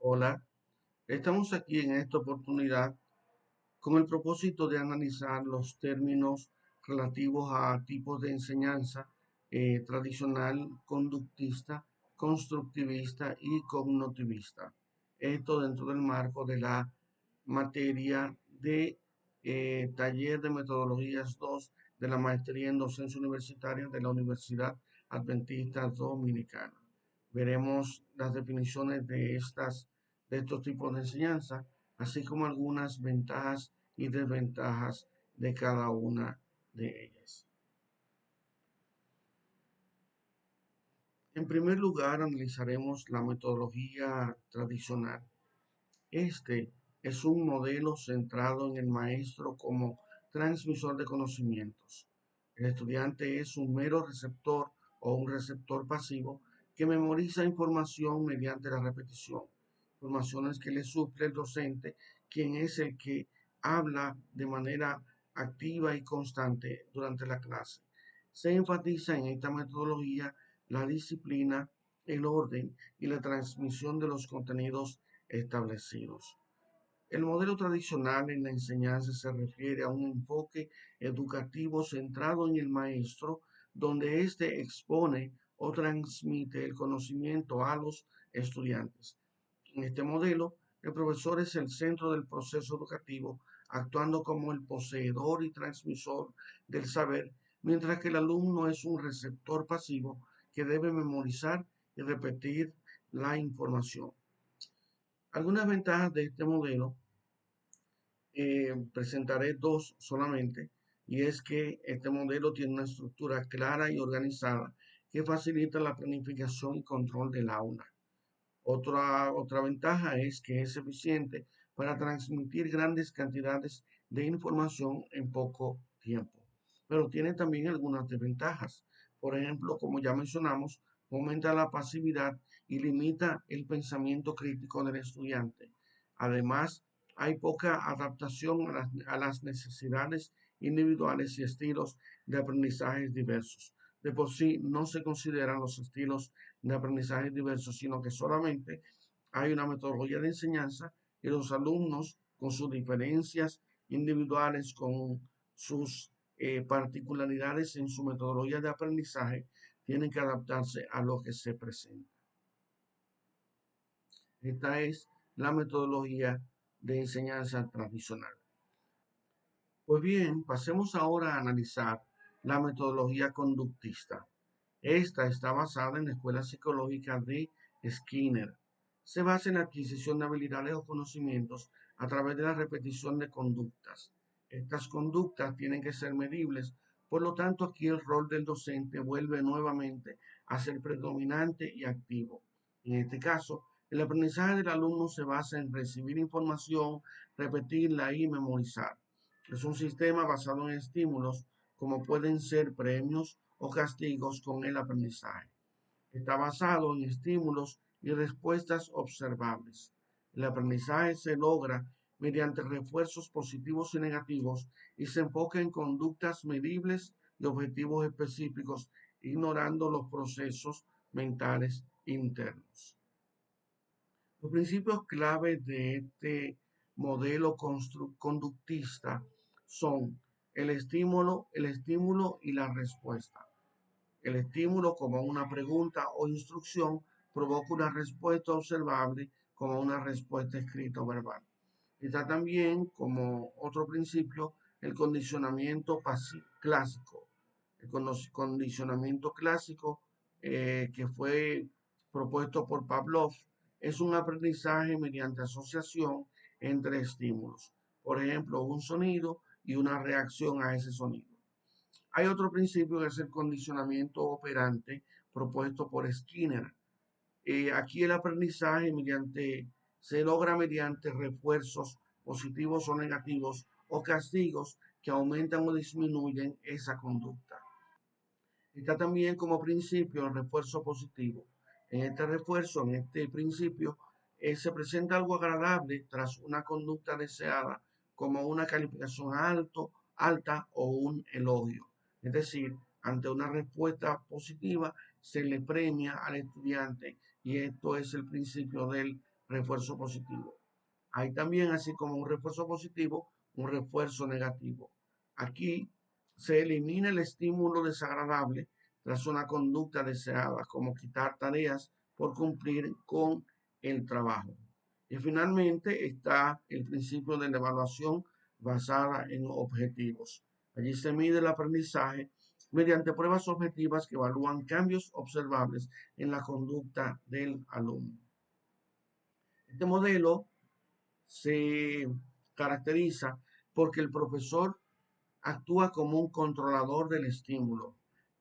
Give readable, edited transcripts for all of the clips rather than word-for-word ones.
Hola, estamos aquí en esta oportunidad con el propósito de analizar los términos relativos a tipos de enseñanza tradicional, conductista, constructivista y cognitivista. Esto dentro del marco de la materia de taller de metodologías 2 de la maestría en docencia universitaria de la Universidad Adventista Dominicana. Veremos las definiciones de estos tipos de enseñanza, así como algunas ventajas y desventajas de cada una de ellas. En primer lugar, analizaremos la metodología tradicional. Este es un modelo centrado en el maestro como transmisor de conocimientos. El estudiante es un mero receptor o un receptor pasivo que memoriza información mediante la repetición, informaciones que le suple el docente, quien es el que habla de manera activa y constante durante la clase. Se enfatiza en esta metodología la disciplina, el orden y la transmisión de los contenidos establecidos. El modelo tradicional en la enseñanza se refiere a un enfoque educativo centrado en el maestro, donde éste expone o transmite el conocimiento a los estudiantes. En este modelo, el profesor es el centro del proceso educativo, actuando como el poseedor y transmisor del saber, mientras que el alumno es un receptor pasivo que debe memorizar y repetir la información. Algunas ventajas de este modelo, presentaré dos solamente, y es que este modelo tiene una estructura clara y organizada que facilita la planificación y control del aula. Otra ventaja es que es eficiente para transmitir grandes cantidades de información en poco tiempo, pero tiene también algunas desventajas. Por ejemplo, como ya mencionamos, aumenta la pasividad y limita el pensamiento crítico del estudiante. Además, hay poca adaptación a las necesidades individuales y estilos de aprendizajes diversos. De por sí no se consideran los estilos de aprendizaje diversos, sino que solamente hay una metodología de enseñanza y los alumnos con sus diferencias individuales, con sus particularidades en su metodología de aprendizaje, tienen que adaptarse a lo que se presenta. Esta es la metodología de enseñanza tradicional. Pues bien, pasemos ahora a analizar la metodología conductista. Esta está basada en la escuela psicológica de Skinner. Se basa en la adquisición de habilidades o conocimientos a través de la repetición de conductas. Estas conductas tienen que ser medibles, por lo tanto aquí el rol del docente vuelve nuevamente a ser predominante y activo. En este caso, el aprendizaje del alumno se basa en recibir información, repetirla y memorizar. Es un sistema basado en estímulos como pueden ser premios o castigos con el aprendizaje. Está basado en estímulos y respuestas observables. El aprendizaje se logra mediante refuerzos positivos y negativos y se enfoca en conductas medibles y objetivos específicos, ignorando los procesos mentales internos. Los principios clave de este modelo conductista son el estímulo y la respuesta. El estímulo como una pregunta o instrucción provoca una respuesta observable como una respuesta escrita o verbal. Está también como otro principio el condicionamiento clásico. El condicionamiento clásico que fue propuesto por Pavlov es un aprendizaje mediante asociación entre estímulos. Por ejemplo, un sonido y una reacción a ese sonido. Hay otro principio que es el condicionamiento operante propuesto por Skinner. Aquí el aprendizaje se logra mediante refuerzos positivos o negativos o castigos que aumentan o disminuyen esa conducta. Está también como principio el refuerzo positivo. En este principio, se presenta algo agradable tras una conducta deseada, como una calificación alta o un elogio. Es decir, ante una respuesta positiva, se le premia al estudiante y esto es el principio del refuerzo positivo. Hay también, así como un refuerzo positivo, un refuerzo negativo. Aquí se elimina el estímulo desagradable tras una conducta deseada, como quitar tareas por cumplir con el trabajo. Y finalmente está el principio de la evaluación basada en objetivos. Allí se mide el aprendizaje mediante pruebas objetivas que evalúan cambios observables en la conducta del alumno. Este modelo se caracteriza porque el profesor actúa como un controlador del estímulo,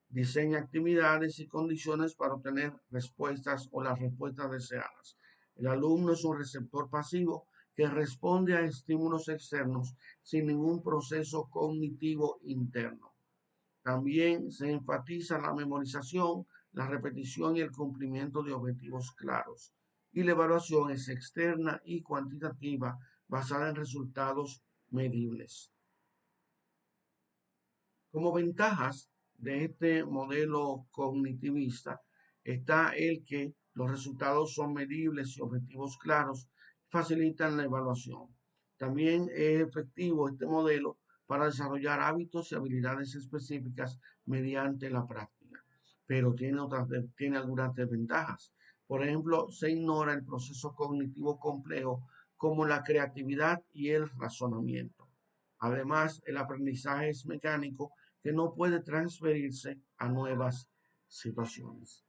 diseña actividades y condiciones para obtener respuestas o las respuestas deseadas. El alumno es un receptor pasivo que responde a estímulos externos sin ningún proceso cognitivo interno. También se enfatiza la memorización, la repetición y el cumplimiento de objetivos claros. Y la evaluación es externa y cuantitativa, basada en resultados medibles. Como ventajas de este modelo cognitivista está el que los resultados son medibles y objetivos claros, facilitan la evaluación. También es efectivo este modelo para desarrollar hábitos y habilidades específicas mediante la práctica, pero tiene algunas desventajas. Por ejemplo, se ignora el proceso cognitivo complejo como la creatividad y el razonamiento. Además, el aprendizaje es mecánico que no puede transferirse a nuevas situaciones.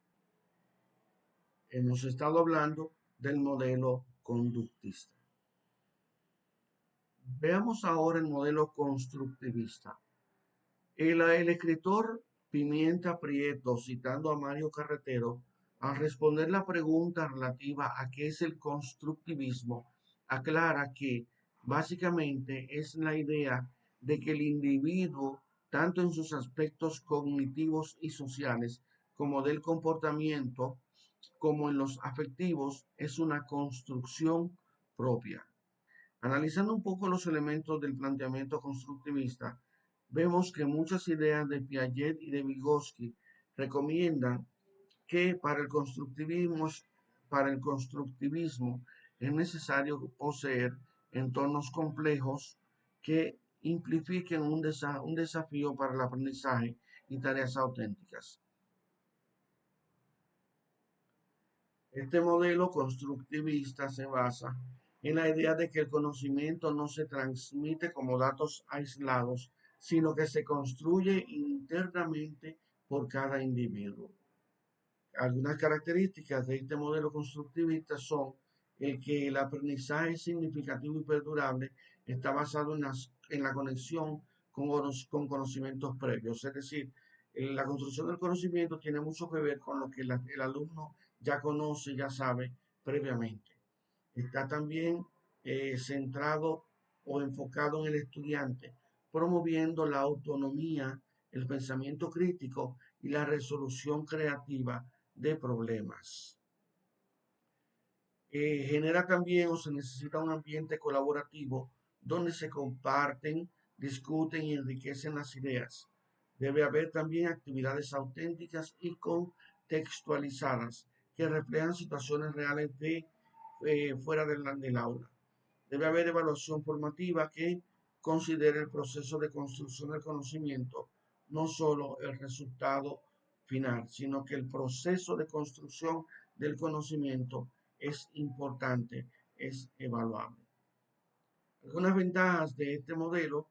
Hemos estado hablando del modelo conductista. Veamos ahora el modelo constructivista. El escritor Pimienta Prieto, citando a Mario Carretero, al responder la pregunta relativa a qué es el constructivismo, aclara que básicamente es la idea de que el individuo, tanto en sus aspectos cognitivos y sociales, como del comportamiento, como en los afectivos, es una construcción propia. Analizando un poco los elementos del planteamiento constructivista, vemos que muchas ideas de Piaget y de Vygotsky recomiendan que para el constructivismo es necesario poseer entornos complejos que impliquen un desafío para el aprendizaje y tareas auténticas. Este modelo constructivista se basa en la idea de que el conocimiento no se transmite como datos aislados, sino que se construye internamente por cada individuo. Algunas características de este modelo constructivista son el que el aprendizaje significativo y perdurable está basado en la conexión con conocimientos previos. Es decir, la construcción del conocimiento tiene mucho que ver con lo que el alumno ya conoce, ya sabe previamente. Está también centrado o enfocado en el estudiante, promoviendo la autonomía, el pensamiento crítico y la resolución creativa de problemas. Genera también o se necesita un ambiente colaborativo donde se comparten, discuten y enriquecen las ideas. Debe haber también actividades auténticas y contextualizadas que reflejan situaciones reales de fuera del aula. Debe haber evaluación formativa que considere el proceso de construcción del conocimiento, no solo el resultado final, sino que el proceso de construcción del conocimiento es importante, es evaluable. Algunas ventajas de este modelo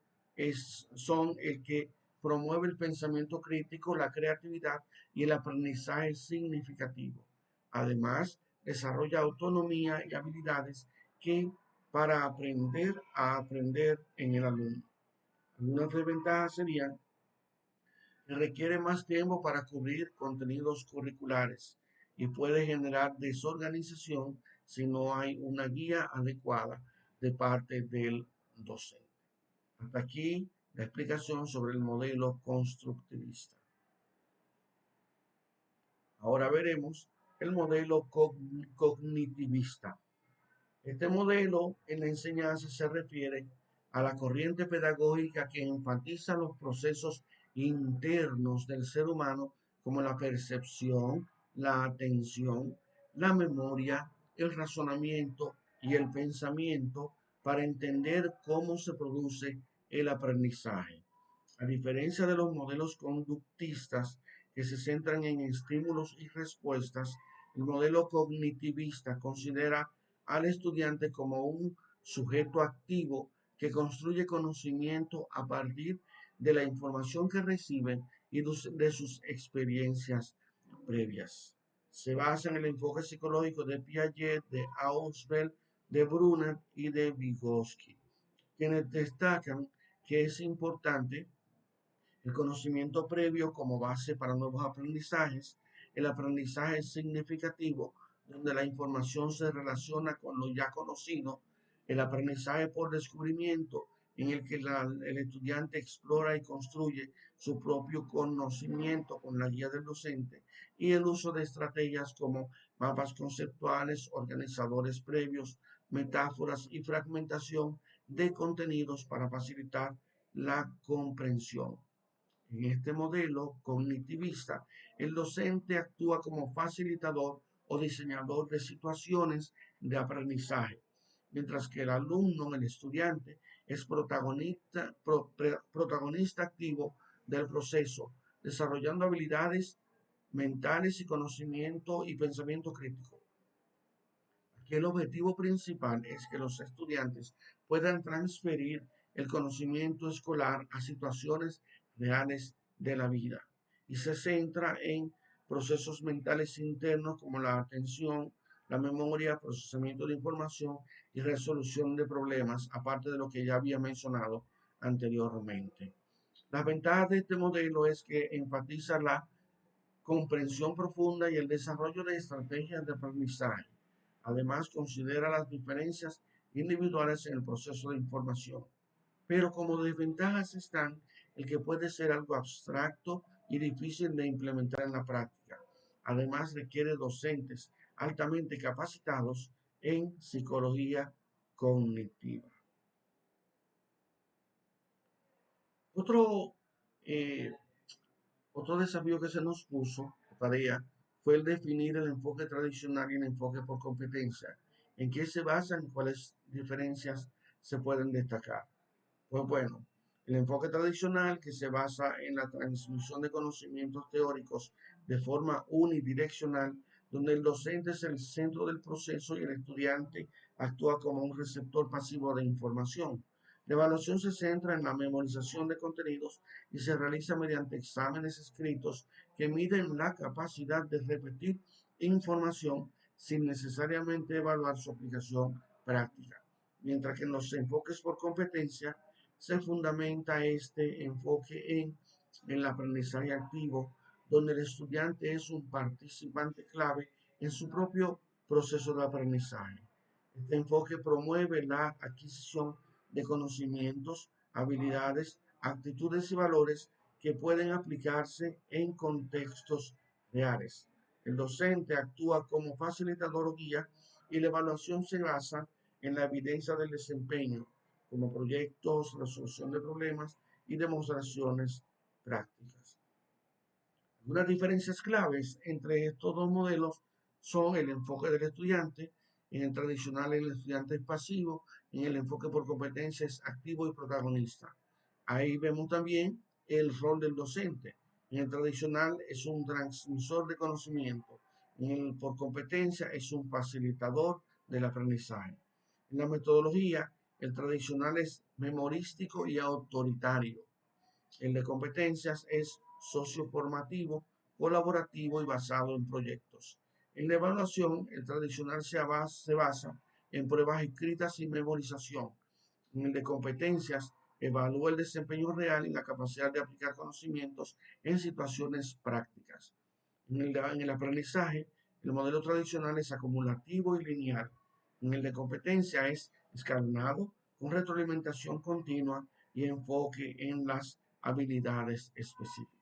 son el que promueve el pensamiento crítico, la creatividad y el aprendizaje significativo. Además, desarrolla autonomía y habilidades que para aprender a aprender en el alumno. Algunas desventajas serían que requiere más tiempo para cubrir contenidos curriculares y puede generar desorganización si no hay una guía adecuada de parte del docente. Hasta aquí la explicación sobre el modelo constructivista. Ahora veremos el modelo cognitivista. Este modelo en la enseñanza se refiere a la corriente pedagógica que enfatiza los procesos internos del ser humano como la percepción, la atención, la memoria, el razonamiento y el pensamiento para entender cómo se produce el aprendizaje. A diferencia de los modelos conductistas que se centran en estímulos y respuestas, el modelo cognitivista considera al estudiante como un sujeto activo que construye conocimiento a partir de la información que recibe y de sus experiencias previas. Se basa en el enfoque psicológico de Piaget, de Ausubel, de Brunner y de Vygotsky, quienes destacan que es importante el conocimiento previo como base para nuevos aprendizajes, el aprendizaje significativo, donde la información se relaciona con lo ya conocido, el aprendizaje por descubrimiento, en el que el estudiante explora y construye su propio conocimiento con la guía del docente, y el uso de estrategias como mapas conceptuales, organizadores previos, metáforas y fragmentación de contenidos para facilitar la comprensión. En este modelo cognitivista, el docente actúa como facilitador o diseñador de situaciones de aprendizaje, mientras que el alumno, el estudiante, es protagonista activo del proceso, desarrollando habilidades mentales y conocimiento y pensamiento crítico. Aquí el objetivo principal es que los estudiantes puedan transferir el conocimiento escolar a situaciones reales de la vida y se centra en procesos mentales internos como la atención, la memoria, procesamiento de información y resolución de problemas, aparte de lo que ya había mencionado anteriormente. Las ventajas de este modelo es que enfatiza la comprensión profunda y el desarrollo de estrategias de aprendizaje. Además, considera las diferencias individuales en el proceso de información. Pero como desventajas están el que puede ser algo abstracto y difícil de implementar en la práctica. Además, requiere docentes altamente capacitados en psicología cognitiva. Otro eh, Otro desafío que se nos puso, tarea, fue el definir el enfoque tradicional y el enfoque por competencia. ¿En qué se basan? ¿Cuáles diferencias se pueden destacar? Pues bueno, el enfoque tradicional que se basa en la transmisión de conocimientos teóricos de forma unidireccional, donde el docente es el centro del proceso y el estudiante actúa como un receptor pasivo de información. La evaluación se centra en la memorización de contenidos y se realiza mediante exámenes escritos que miden la capacidad de repetir información sin necesariamente evaluar su aplicación práctica. Mientras que en los enfoques por competencia se fundamenta este enfoque en el aprendizaje activo, donde el estudiante es un participante clave en su propio proceso de aprendizaje. Este enfoque promueve la adquisición de conocimientos, habilidades, actitudes y valores que pueden aplicarse en contextos reales. El docente actúa como facilitador o guía y la evaluación se basa en la evidencia del desempeño, como proyectos, resolución de problemas y demostraciones prácticas. Algunas diferencias claves entre estos dos modelos son el enfoque del estudiante. En el tradicional, el estudiante es pasivo, en el enfoque por competencia es activo y protagonista. Ahí vemos también el rol del docente. En el tradicional es un transmisor de conocimiento, en el por competencia es un facilitador del aprendizaje. En la metodología, el tradicional es memorístico y autoritario. El de competencias es socioformativo, colaborativo y basado en proyectos. En la evaluación, el tradicional se basa en pruebas escritas y memorización. En el de competencias, evalúa el desempeño real y la capacidad de aplicar conocimientos en situaciones prácticas. En el aprendizaje, el modelo tradicional es acumulativo y lineal. En el de competencia es escalonado, con retroalimentación continua y enfoque en las habilidades específicas.